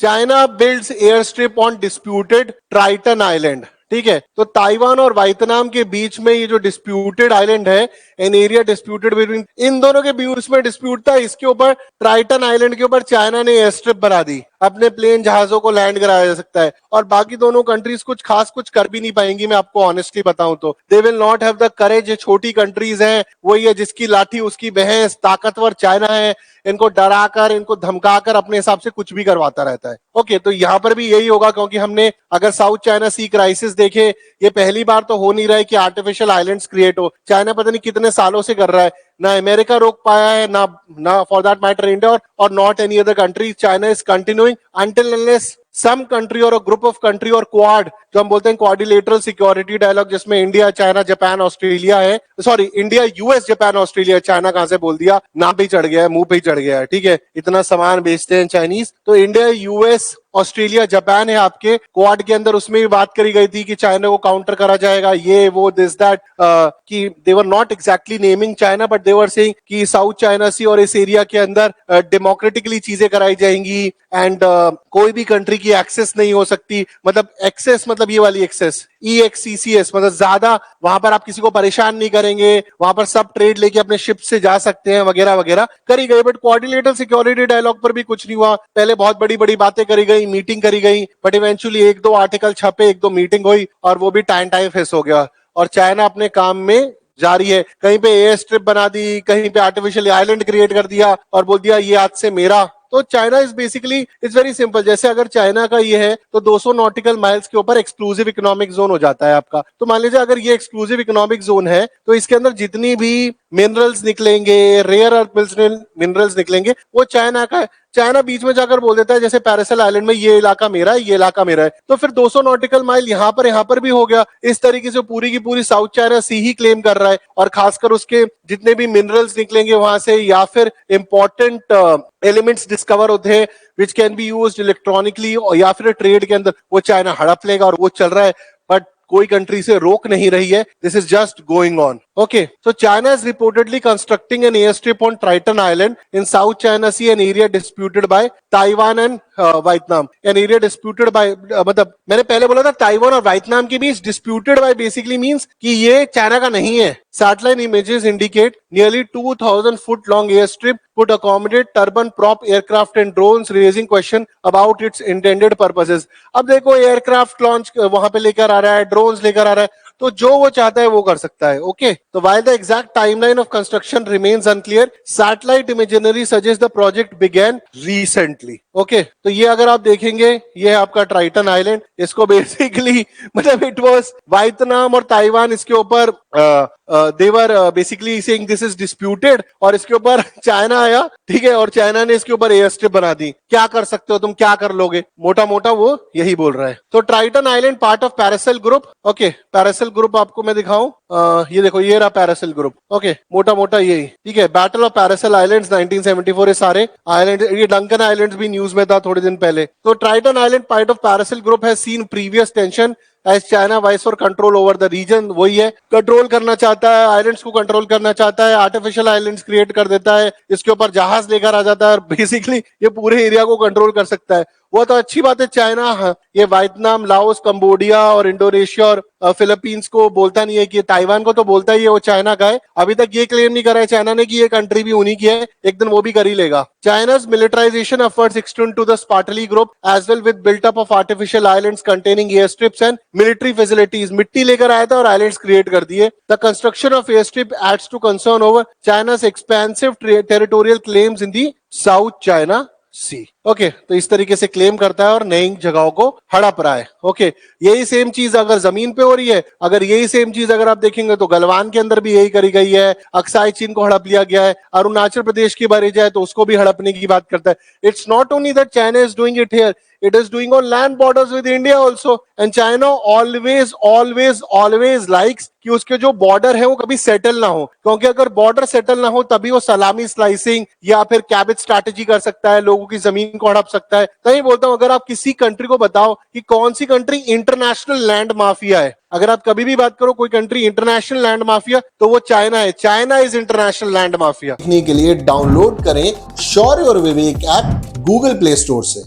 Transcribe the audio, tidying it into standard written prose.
China builds air strip on disputed Triton island. ठीक है, तो ताइवान और वियतनाम के बीच में ये जो डिस्प्यूटेड आइलैंड है, एन एरिया डिस्प्यूटेड बिटवीन, इन दोनों के बीच में डिस्प्यूट था, इसके ऊपर ट्राइटन आइलैंड के ऊपर चाइना ने एयर स्ट्रिप बना दी, अपने प्लेन जहाजों को लैंड कराया जा सकता है। और बाकी दोनों कंट्रीज कुछ खास कुछ कर भी नहीं पाएंगी, मैं आपको ऑनेस्टली बताऊं तो। They will not have the courage. ये छोटी कंट्रीज हैं, वही है जिसकी लाठी उसकी भैंस, ताकतवर चाइना है, इनको डराकर इनको धमकाकर अपने हिसाब से कुछ भी करवाता रहता है। ओके, तो यहां पर भी यही होगा, क्योंकि हमने अगर साउथ चाइना सी क्राइसिस देखे, ये पहली बार तो हो नहीं रहा है कि आर्टिफिशियल आइलैंड्स क्रिएट हो। चाइना पता नहीं कितने सालों से कर रहा है, ना अमेरिका रोक पाया है, ना for that matter India or not any other country. China is continuing until unless some country or group of country or Quad, जो हम बोलते हैं क्वाड्रिलेटरल सिक्योरिटी डायलॉग, जिसमें इंडिया, चाइना, जापान, ऑस्ट्रेलिया है। Sorry, India, US, Japan, Australia, China कहां से बोल दिया, नाम पे चढ़ गया है, मुंह पे ही चढ़ गया है। ठीक है, इतना सामान बेचते हैं चाइनीज। तो इंडिया, यूएस, ऑस्ट्रेलिया, जापान है आपके क्वाड के अंदर। उसमें भी बात करी गई थी कि चाइना को काउंटर करा जाएगा, ये वो दिस दैट, कि they were not exactly naming China, but they were saying कि साउथ चाइना सी और इस एरिया के अंदर डेमोक्रेटिकली चीजें कराई जाएंगी एंड कोई भी कंट्री की एक्सेस नहीं हो सकती। मतलब एक्सेस मतलब ये वाली एक्सेस, EXCCS, मतलब ज्यादा वहां पर आप किसी को परेशान नहीं करेंगे, वहां पर सब ट्रेड लेके अपने शिप से जा सकते हैं वगैरह वगैरह करी गई। बट क्वाड्रिलेटरल सिक्योरिटी डायलॉग पर भी कुछ नहीं हुआ। पहले बहुत बड़ी बड़ी बातें करी गई, मीटिंग करी गई, बट इवेंचुअली एक दो आर्टिकल छपे, एक दो मीटिंग हुई और वो भी टाइम फेस हो गया। और चाइना अपने काम में जारी है, कहीं पे एयर स्ट्रिप बना दी, कहीं पे आर्टिफिशियल आइलैंड क्रिएट कर दिया और बोल दिया ये आज से मेरा। तो China is basically, it's very simple. जैसे अगर चाइना का ये है तो 200 नॉटिकल माइल्स के ऊपर एक्सक्लूसिव इकोनॉमिक जोन हो जाता है आपका। तो मान लीजिए अगर ये एक्सक्लूसिव इकोनॉमिक जोन है तो इसके अंदर जितनी भी मिनरल्स निकलेंगे, रेयर अर्थ मिनरल्स निकलेंगे, वो चाइना का है। चाइना बीच में जाकर बोल देता है जैसे पैरासेल आइलैंड में ये इलाका मेरा है, ये इलाका मेरा है, तो फिर 200 नॉटिकल माइल यहाँ पर भी हो गया। इस तरीके से पूरी की पूरी साउथ चाइना सी ही क्लेम कर रहा है। और खासकर उसके जितने भी मिनरल्स निकलेंगे वहां से, या फिर इंपॉर्टेंट एलिमेंट्स डिस्कवर होते हैं which can be used electronically, या फिर ट्रेड के अंदर, वो चाइना हड़प लेगा और वो चल रहा है। बट कोई कंट्री से रोक नहीं रही है, this is just going on. Okay, so China is reportedly constructing an airstrip on Triton Island in South China Sea, an area disputed by Taiwan and Vietnam. An area disputed by, मतलब मैंने पहले बोला था Taiwan और Vietnam के बीच, disputed by basically means कि ये China का नहीं है। Satellite images indicate nearly 2,000 foot long airstrip would accommodate turbine prop aircraft and drones, raising question about its intended purposes. अब देखो एयरक्राफ्ट लॉन्च वहां पे लेकर आ रहा है, ड्रोन्स लेकर आ रहा है, तो जो वो चाहता है वो कर सकता है। ओके, तो while the exact timeline of construction remains unclear, satellite imagery suggests the project began recently. Okay, तो ये अगर आप देखेंगे, ये है आपका ट्राइटन आइलैंड। इसको बेसिकली मतलब इट वाज वियतनाम और ताइवान इसके ऊपर they were basically saying this is disputed, और इसके ऊपर चाइना आया, ठीक है, और चाइना ने इसके ऊपर एयर स्ट्रिप बना दी। क्या कर सकते हो तुम, क्या कर लोगे, मोटा मोटा वो यही बोल रहा है। तो Triton island part of Paracel group. Okay, Paracel group आपको मैं दिखाऊं, ये देखो, ये रहा पैरासेल ग्रुप। ओके, मोटा मोटा यही, ठीक है। बैटल ऑफ पैरासेल आइलैंड्स 1974, ये सारे आइलैंड, ये डंकन आइलैंड्स भी न्यूज में था थोड़े दिन पहले। तो Triton island part of Paracel group has seen previous tension as China vies for control over the region. वही है, कंट्रोल करना चाहता है, आइलैंड्स को कंट्रोल करना चाहता है, आर्टिफिशियल आइलैंड्स क्रिएट कर देता है, इसके ऊपर जहाज लेकर आ जाता है और बेसिकली ये पूरे एरिया को कंट्रोल कर सकता है। वो तो अच्छी बात है, चाइना ये वियतनाम, लाओस, कंबोडिया और इंडोनेशिया और फिलीपींस को बोलता नहीं है कि ताइवान को तो बोलता ही है वो चाइना का है। अभी तक ये क्लेम नहीं करा है चाइना ने कि ये कंट्री भी उन्हीं की है, एक दिन वो भी कर ही लेगा। चाइना's militarization efforts extend to the Spratly group as well, with built up of artificial islands containing airstrips and military facilities. मिट्टी लेकर आया था और आइलैंड्स क्रिएट कर दिए। The construction of airstrip adds to concern over China's expansive territorial claims in the South China Sea. Okay, तो इस तरीके से क्लेम करता है और नई जगहों को हड़प रहा है। ओके, यही सेम चीज अगर जमीन पे हो रही है, अगर यही सेम चीज अगर आप देखेंगे तो गलवान के अंदर भी यही करी गई है। अक्साई चीन को हड़प लिया गया है, अरुणाचल प्रदेश की बारी जाए तो उसको भी हड़पने की बात करता है। It's not only that China is doing it here, it is doing on land borders with India also, and China always likes कि उसके जो बॉर्डर है वो कभी सेटल ना हो, क्योंकि अगर बॉर्डर सेटल ना हो तभी वो सलामी स्लाइसिंग या फिर कैबिज स्ट्रैटेजी कर सकता है, लोगों की जमीन को हड़प सकता है। तभी बोलता हूं, अगर आप किसी कंट्री को बताओ कि कौन सी कंट्री इंटरनेशनल लैंड माफिया है, अगर आप कभी भी बात करो कोई कंट्री इंटरनेशनल लैंड माफिया, तो वो चाइना है। China is international land mafia. देखने के लिए डाउनलोड करें शौर्य और विवेक ऐप गूगल प्ले स्टोर से।